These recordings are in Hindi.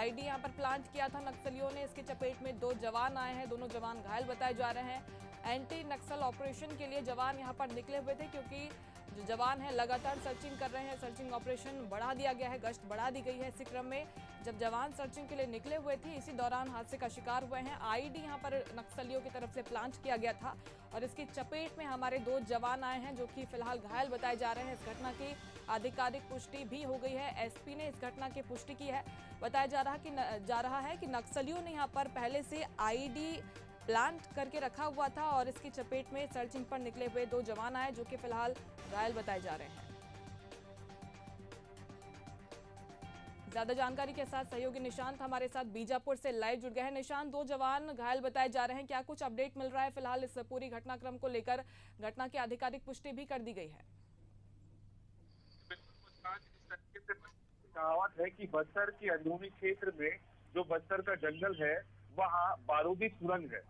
आईडी यहां पर प्लांट किया था नक्सलियों ने। इसकी चपेट में 2 जवान आए हैं, दोनों जवान घायल बताए जा रहे हैं। एंटी नक्सल ऑपरेशन के लिए जवान यहां पर निकले हुए थे, क्योंकि जो जवान हैं लगातार सर्चिंग कर रहे हैं। सर्चिंग ऑपरेशन बढ़ा दिया गया है, गश्त बढ़ा दी गई है। इसी क्रम में जब जवान सर्चिंग के लिए निकले हुए थे, इसी दौरान हादसे का शिकार हुए हैं। आईडी यहां पर नक्सलियों की तरफ से प्लांट किया गया था और इसकी चपेट में हमारे 2 जवान आए हैं, जो कि फिलहाल घायल बताए जा रहे हैं। इस घटना की आधिकारिक पुष्टि भी हो गई है। एसपी ने इस घटना की पुष्टि की है। बताया जा रहा है कि नक्सलियों ने यहां पर पहले से आईडी प्लांट करके रखा हुआ था और इसकी चपेट में सर्चिंग पर निकले हुए 2 जवान आए, जो कि फिलहाल घायल बताए जा रहे हैं। ज्यादा जानकारी के साथ सहयोगी निशांत हमारे साथ बीजापुर से लाइव जुड़ गए हैं। निशांत, 2 जवान घायल बताए जा रहे हैं, क्या कुछ अपडेट मिल रहा है फिलहाल इस पूरी घटनाक्रम को लेकर? घटना की आधिकारिक पुष्टि भी कर दी गई है। कहावत है कि बस्तर के अंदरूनी क्षेत्र में जो बस्तर का जंगल है वहाँ बारूदी सुरंग है।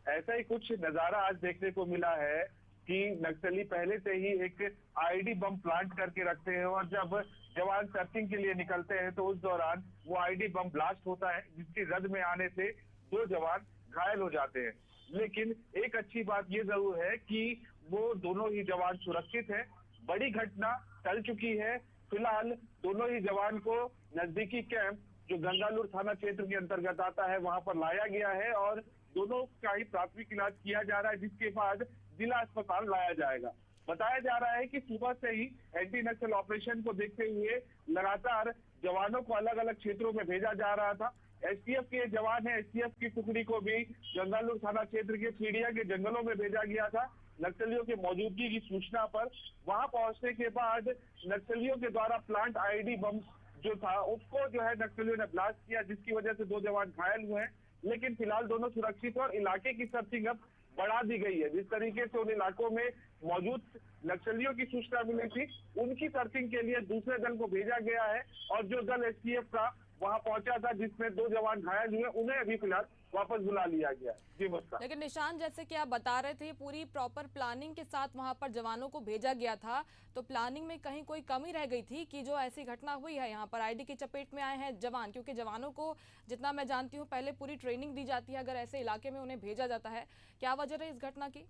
ऐसा ही कुछ नजारा आज देखने को मिला है कि नक्सली पहले से ही एक आईडी बम प्लांट करके रखते हैं और जब जवान सर्चिंग के लिए निकलते हैं तो उस दौरान वो आईडी बम ब्लास्ट होता है, जिसकी रद में आने से 2 जवान घायल हो जाते हैं। लेकिन एक अच्छी बात ये जरूर है कि वो दोनों ही जवान सुरक्षित हैं। बड़ी घटना टल चुकी है। फिलहाल दोनों ही जवान को नजदीकी कैंप जो गंगालूर थाना क्षेत्र के अंतर्गत आता है वहां पर लाया गया है और दोनों का ही प्राथमिक इलाज किया जा रहा है, जिसके बाद जिला अस्पताल लाया जाएगा। बताया जा रहा है कि सुबह से ही एंटी नक्सल ऑपरेशन को देखते हुए लगातार जवानों को अलग अलग क्षेत्रों में भेजा जा रहा था। एसटीएफ के जवान है, एसटीएफ की टुकड़ी को भी गंगालूर थाना क्षेत्र के पीड़िया के जंगलों में भेजा गया था। नक्सलियों की मौजूदगी की सूचना पर वहां पहुंचने के बाद नक्सलियों के द्वारा प्लांट आईडी बम जो था उसको जो है नक्सलियों ने ब्लास्ट किया, जिसकी वजह से 2 जवान घायल हुए हैं। लेकिन फिलहाल दोनों सुरक्षित और इलाके की सर्चिंग अब बढ़ा दी गई है। जिस तरीके से उन इलाकों में मौजूद नक्सलियों की सूचना मिली थी, उनकी सर्चिंग के लिए दूसरे दल को भेजा गया है और जो दल एसटीएफ का वहां पहुंचा था जिसमें 2 जवान घायल हुए, उन्हें अभी फिलहाल वापस बुला लिया गया। जी मुस्कान। लेकिन निशान, जैसे कि आप बता रहे थे, पूरी प्रॉपर प्लानिंग के साथ वहां पर जवानों को भेजा गया था, तो प्लानिंग में कहीं कोई कमी रह गई थी कि जो ऐसी घटना हुई है यहाँ पर आईडी की चपेट में आए हैं जवान? क्योंकि जवानों को जितना मैं जानती हूँ पहले पूरी ट्रेनिंग दी जाती है, अगर ऐसे इलाके में उन्हें भेजा जाता है। क्या वजह है इस घटना की?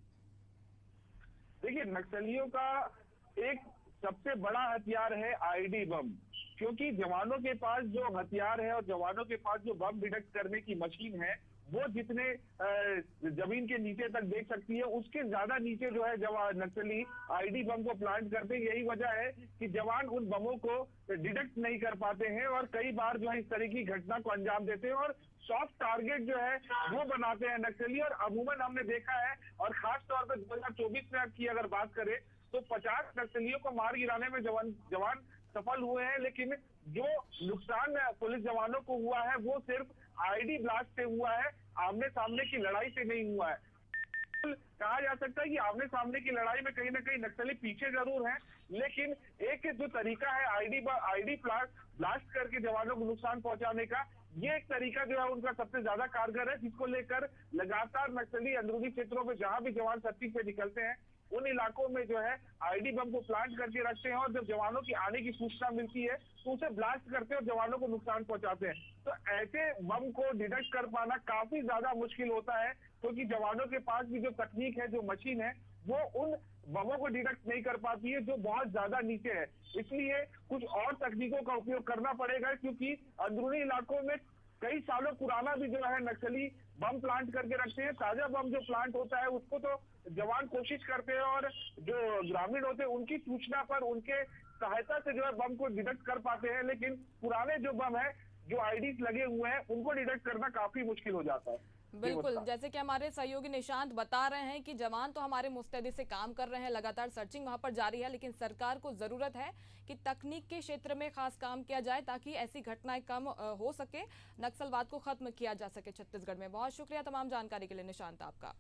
देखिए, नक्सलियों का एक सबसे बड़ा हथियार है आईडी बम, क्योंकि जवानों के पास जो हथियार है और जवानों के पास जो बम डिटेक्ट करने की मशीन है वो जितने जमीन के नीचे तक देख सकती है, उसके ज्यादा नीचे जो है जवान नक्सली आईडी बम को प्लांट करते हैं। यही वजह है कि जवान उन बमों को डिटेक्ट नहीं कर पाते हैं और कई बार जो है इस तरह की घटना को अंजाम देते हैं और सॉफ्ट टारगेट जो है वो बनाते हैं नक्सली। और अमूमन हमने देखा है और खास तौर पर 2024 में की अगर बात करें तो 50 नक्सलियों को मार गिराने में जवान सफल हुए हैं, लेकिन जो नुकसान पुलिस जवानों को हुआ है वो सिर्फ आईडी ब्लास्ट से हुआ है, आमने सामने की लड़ाई से नहीं हुआ है। कहा जा सकता है कि आमने सामने की लड़ाई में कहीं ना कहीं नक्सली पीछे जरूर हैं, लेकिन एक जो तरीका है आईडी ब्लास्ट करके जवानों को नुकसान पहुंचाने का, ये एक तरीका जो है उनका सबसे ज्यादा कारगर है, जिसको लेकर लगातार नक्सली अंदरूनी क्षेत्रों में जहां भी जवान सर्चिंग पे निकलते हैं उन इलाकों में जो है आईडी बम को प्लांट करके रखते हैं और जब जवानों की आने की सूचना मिलती है तो उसे ब्लास्ट करते हैं और जवानों को नुकसान पहुंचाते हैं। तो ऐसे बम को डिटेक्ट कर पाना काफी ज्यादा मुश्किल होता है, क्योंकि जवानों के पास भी जो तकनीक है, जो मशीन है, वो उन बमों को डिटेक्ट नहीं कर पाती है जो बहुत ज्यादा नीचे है। इसलिए कुछ और तकनीकों का उपयोग करना पड़ेगा, क्योंकि अंदरूनी इलाकों में कई सालों पुराना भी जो है नक्सली बम प्लांट करके रखते हैं। ताजा बम जो प्लांट होता है उसको तो जवान कोशिश करते हैं और जो ग्रामीण होते हैं उनकी सूचना पर उनके सहायता से जो है बम को डिटेक्ट कर पाते हैं, लेकिन पुराने जो बम है, जो आईडीज लगे हुए हैं, उनको डिटेक्ट करना काफी मुश्किल हो जाता है। बिल्कुल, जैसे कि हमारे सहयोगी निशांत बता रहे हैं कि जवान तो हमारे मुस्तैदी से काम कर रहे हैं, लगातार सर्चिंग वहां पर जारी है, लेकिन सरकार को जरूरत है कि तकनीक के क्षेत्र में खास काम किया जाए ताकि ऐसी घटनाएं कम हो सके, नक्सलवाद को खत्म किया जा सके छत्तीसगढ़ में। बहुत शुक्रिया तमाम जानकारी के लिए निशांत आपका।